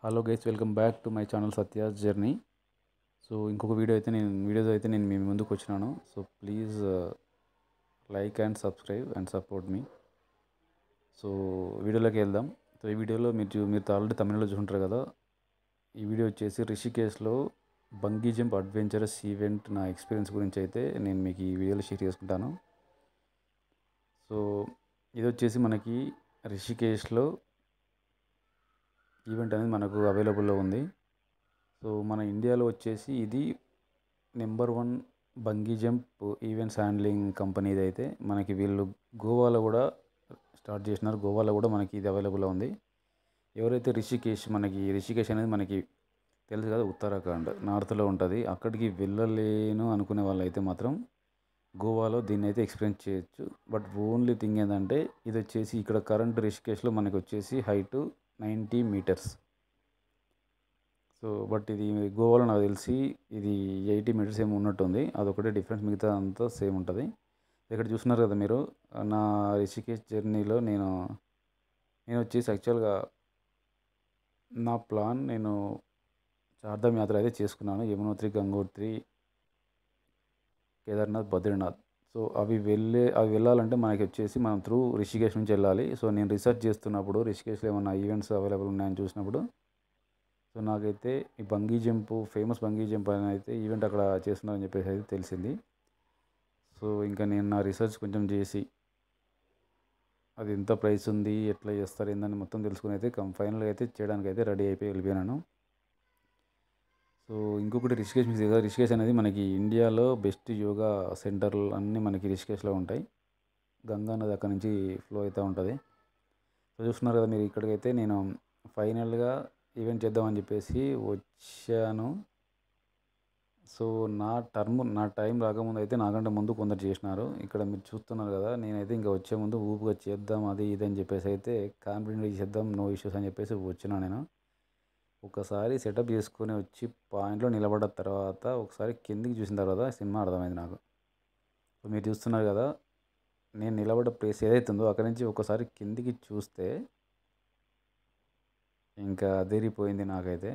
Hello guys, welcome back to my channel Satya's journey. So ఇంకొక వీడియోతో అయితే నేను మీ ముందుకు వచ్చినాను. So please like and subscribe and support me. So వీడియోలోకి వెళ్దాం. సో ఈ వీడియోలో మీరు ఆల్రెడీ తమిళలో చూసుంటారు కదా. ఈ వీడియో వచ్చేసి రిషికేశ్లో బంగీ జంప్ అడ్వెంచరస్ ఈవెంట్ నా ఎక్స్పీరియన్స్ గురించి అయితే నేను మీకు ఈ వీడియోలో షేర్ చేసుకుంటాను. సో ఇది వచ్చేసి మనకి రిషికేశ్లో ఈవెంట్ అనేది మనకు అవైలబుల్లో ఉంది. సో మన ఇండియాలో వచ్చేసి ఇది number 1 bungee jump events handling company. ఇదైతే మనకి వీళ్ళు గోవాలో కూడా స్టార్ట్ చేసినారు. గోవాలో కూడా మనకి ఇది అవైలబుల్లో ఉంది. ఎవరైతే రిషికేశ్ అనేది మనకి తెలుసు కదా, ఉత్తరాఖండ్ నార్త్లో ఉంటుంది. అక్కడికి వెళ్ళలేను అనుకునే వాళ్ళైతే మాత్రం గోవాలో దీన్ని అయితే ఎక్స్పీరియన్స్ చేయొచ్చు. బట్ ఓన్లీ థింగ్ ఏంటంటే ఇది వచ్చేసి ఇక్కడ కరెంట్ రిషికేశ్లో మనకి వచ్చేసి హైట్ 90 మీటర్స్. సో బట్ ఇది గోవాలో నాకు తెలిసి ఇది 80 మీటర్స్ ఏమో ఉన్నట్టుంది. అదొకటే డిఫరెన్స్, మిగతా అంతా సేమ్ ఉంటుంది. ఇక్కడ చూస్తున్నారు కదా మీరు. నా రిషికేశ్ జర్నీలో నేను వచ్చేసి యాక్చువల్గా నా ప్లాన్ నేను చార్ధామ్ యాత్ర అయితే చేసుకున్నాను. యమునోత్రి, గంగోత్రి, కేదార్నాథ్, బద్రీనాథ్. సో అవి వెళ్ళాలంటే మనకి వచ్చేసి మనం త్రూ రిషికేశ్ నుంచి వెళ్ళాలి. సో నేను రీసెర్చ్ చేస్తున్నప్పుడు రిషికేశ్లో ఏమన్నా ఈవెంట్స్ అవైలబుల్ ఉన్నాయని చూసినప్పుడు సో నాకైతే ఈ ఫేమస్ బంగీ జంప్ అని అయితే ఈవెంట్ అక్కడ చేస్తున్నారని చెప్పేసి అయితే తెలిసింది. సో ఇంకా నేను నా రీసెర్చ్ కొంచెం చేసి అది ఎంత ప్రైస్ ఉంది, ఎట్లా చేస్తారు ఏందని మొత్తం తెలుసుకుని అయితే ఫైనల్గా అయితే చేయడానికి అయితే రెడీ అయిపోయి వెళ్ళిపోయాను. సో ఇంకొకటి రిషికేశ్ మిస్ కదా. రిషికేశ్ అనేది మనకి ఇండియాలో బెస్ట్ యోగా సెంటర్లు అన్నీ మనకి రిషికేశ్లో ఉంటాయి. గంగా నది అక్కడ నుంచి ఫ్లో అవుతూ ఉంటుంది. సో చూస్తున్నారు కదా మీరు. ఇక్కడికైతే నేను ఫైనల్గా ఈవెంట్ చేద్దామని చెప్పేసి వచ్చాను. సో నా టైం రాకముందు అయితే నాకంటే ముందు కొందరు చేసినారు. ఇక్కడ మీరు చూస్తున్నారు కదా. నేనైతే ఇంకా వచ్చే ముందు ఊపుగా చేద్దాం అది ఇది అని చెప్పేసి అయితే కాన్ఫిడెంట్గా చేద్దాం, నో ఇష్యూస్ అని చెప్పేసి వచ్చినా నేను. ఒకసారి సెటప్ చేసుకొని వచ్చి పాయింట్లో నిలబడ్డ తర్వాత ఒకసారి కిందికి చూసిన తర్వాత సినిమా అర్థమైంది నాకు. సో మీరు చూస్తున్నారు కదా, నేను నిలబడ్డ ప్లేస్ ఏదైతే ఉందో అక్కడి నుంచి ఒకసారి కిందికి చూస్తే ఇంకా అదిరిపోయింది నాకైతే.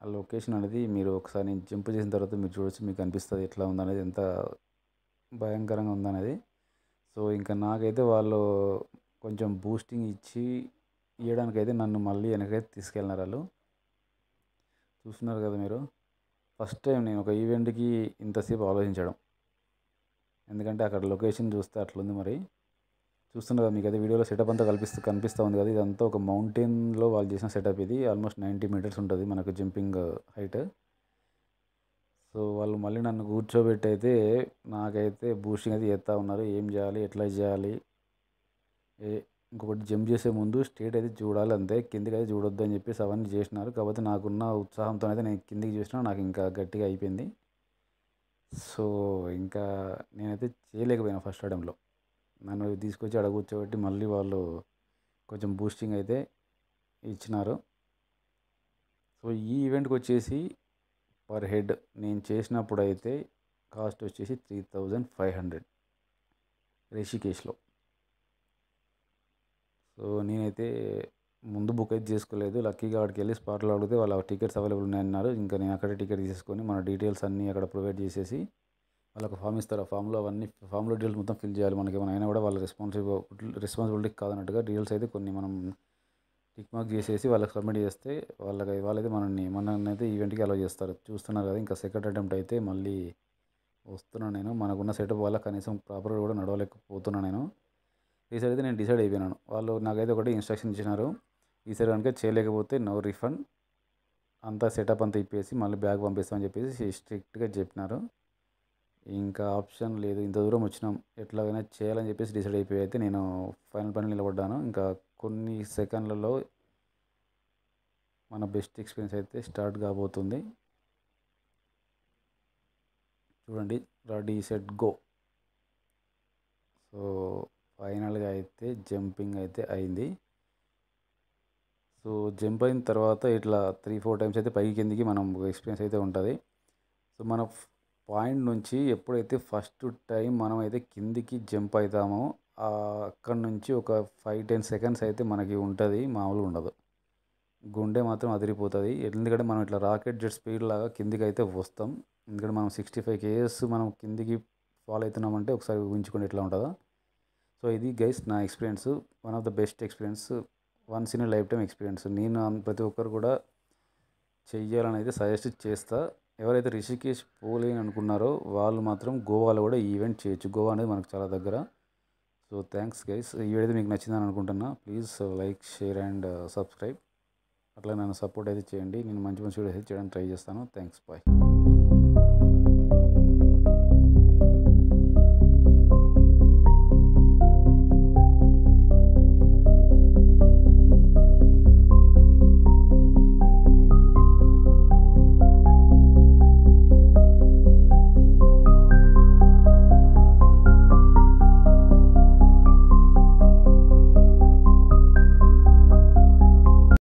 ఆ లొకేషన్ అనేది మీరు ఒకసారి నేను జంప్ చేసిన తర్వాత మీరు చూడొచ్చు, మీకు అనిపిస్తుంది ఎట్లా ఉందనేది, ఎంత భయంకరంగా ఉందనేది. సో ఇంకా నాకైతే వాళ్ళు కొంచెం బూస్టింగ్ ఇవ్వడానికైతే నన్ను మళ్ళీ వెనకైతే తీసుకెళ్ళినారు వాళ్ళు. చూస్తున్నారు కదా మీరు. ఫస్ట్ టైం నేను ఒక ఈవెంట్కి ఇంతసేపు ఆలోచించడం, ఎందుకంటే అక్కడ లొకేషన్ చూస్తే అట్లుంది. మరి చూస్తున్నారు కదా మీకు అయితే వీడియోలో సెటప్ అంతా కనిపిస్తూ ఉంది కదా. ఇదంతా ఒక మౌంటైన్లో వాళ్ళు చేసిన సెటప్. ఇది ఆల్మోస్ట్ 90 మీటర్స్ ఉంటుంది మనకు జంపింగ్ హైట్. సో వాళ్ళు మళ్ళీ నన్ను కూర్చోబెట్టి అయితే నాకైతే బూస్టింగ్ అయితే చేస్తూ ఉన్నారు. ఏం చేయాలి, ఎట్లా చేయాలి, ఇంకొకటి జంప్ చేసే ముందు స్టేట్ అయితే చూడాలి అంతే, కిందికి అయితే చూడొద్దు అని చెప్పేసి అవన్నీ చేసినారు. కాకపోతే నాకున్న ఉత్సాహంతో అయితే నేను కిందికి చూసినా నాకు ఇంకా గట్టిగా అయిపోయింది. సో ఇంకా నేనైతే చేయలేకపోయినా ఫస్ట్ అటెంప్ట్లో. నన్ను తీసుకొచ్చి అక్కడ కూర్చోబెట్టి మళ్ళీ వాళ్ళు కొంచెం బూస్టింగ్ అయితే ఇచ్చినారు. సో ఈ ఈవెంట్కి వచ్చేసి పర్ హెడ్ నేను చేసినప్పుడు అయితే కాస్ట్ వచ్చేసి 3500 రిషికేశ్లో. సో నేనైతే ముందు బుక్ అయితే చేసుకోలేదు. లక్కీగా అక్కడికి వెళ్ళి స్పాట్లో అడిగితే వాళ్ళ టికెట్స్ అవైలబుల్ ఉన్నాయన్నారు. ఇంకా నేను అక్కడే టికెట్ తీసుకొని మన డీటెయిల్స్ అన్నీ అక్కడ ప్రొవైడ్ చేసేసి వాళ్ళకి ఫామ్ ఇస్తారు. ఆ ఫామ్లో డీటెయిల్స్ మొత్తం ఫిల్ చేయాలి. మనకి ఏమైనా అయినా కూడా వాళ్ళ రెస్పాన్సిబిలిటీ కాదన్నట్టుగా డీటెయిల్స్ అయితే కొన్ని మనం టిక్ మార్క్ చేసేసి వాళ్ళకి సబ్మిట్ చేస్తే వాళ్ళైతే మనల్ని అయితే ఈవెంట్కి అలౌ చేస్తారు. చూస్తున్నారు కదా. ఇంకా సెకండ్ అటెంప్ట్ అయితే మళ్ళీ వస్తున్నాను నేను. మనకున్న సెటప్ వల్ల కనీసం ప్రాపర్గా కూడా నడవలేకపోతున్నాను నేను. ఈసారి అయితే నేను డిసైడ్ అయిపోయినాను. వాళ్ళు నాకైతే ఒకటి ఇన్స్ట్రక్షన్ ఇచ్చినారు, ఈసారి కనుక చేయలేకపోతే నో రిఫండ్, అంతా సెటప్ అంతా ఇప్పేసి మళ్ళీ బ్యాగ్ పంపిస్తామని చెప్పేసి స్ట్రిక్ట్గా చెప్పినారు. ఇంకా ఆప్షన్ లేదు, ఇంత దూరం వచ్చినాం, ఎట్లాగైనా చేయాలని చెప్పేసి డిసైడ్ అయిపోయి అయితే నేను ఫైనల్ పని నిలబడ్డాను. ఇంకా కొన్ని సెకండ్లలో మన బెస్ట్ ఎక్స్పీరియన్స్ అయితే స్టార్ట్ కాబోతుంది. చూడండి, రెడీ సెట్ గో. సో ఫైనల్గా అయితే జంపింగ్ అయితే అయింది. సో జంప్ అయిన తర్వాత ఇట్లా 3-4 టైమ్స్ అయితే పైకి కిందికి మనం ఎక్స్పీరియన్స్ అయితే ఉంటుంది. సో మన పాయింట్ నుంచి ఎప్పుడైతే ఫస్ట్ టైం మనం అయితే కిందికి జంప్ అవుతామో అక్కడ నుంచి ఒక 5-10 సెకండ్స్ అయితే మనకి ఉంటుంది, మామూలుగా ఉండదు. గుండె మాత్రం అదిరిపోతుంది. ఎందుకంటే మనం ఇట్లా రాకెట్ జెట్ స్పీడ్ లాగా కిందికి అయితే వస్తాం. ఎందుకంటే మనం 65 కేఎస్ మనం కిందికి ఫాలో అవుతున్నామంటే ఒకసారి ఊహించుకోండి ఎట్లా ఉంటుందో. సో ఇది గైస్ నా experience, one of the best experience, once in life time experience. నేను ప్రతి ఒక్కరు కూడా చెయ్యాలని అయితే సజెస్ట్ చేస్తా. ఎవరైతే రిషికేష్ పోలేని అనుకున్నారో వాళ్ళు మాత్రం గోవాలో కూడా ఈ ఈవెంట్ చేయొచ్చు. గోవా అనేది మనకు చాలా దగ్గర. So thanks guys. ఈ వీడియో మీకు నచ్చిందని అనుకుంటున్నా. Please like, share and subscribe. అట్లా నన్ను సపోర్ట్ అయితే చేయండి. నేను మంచి మంచి వీడియోస్ అయితే చేయడానికి ట్రై చేస్తాను. Thanks, bye.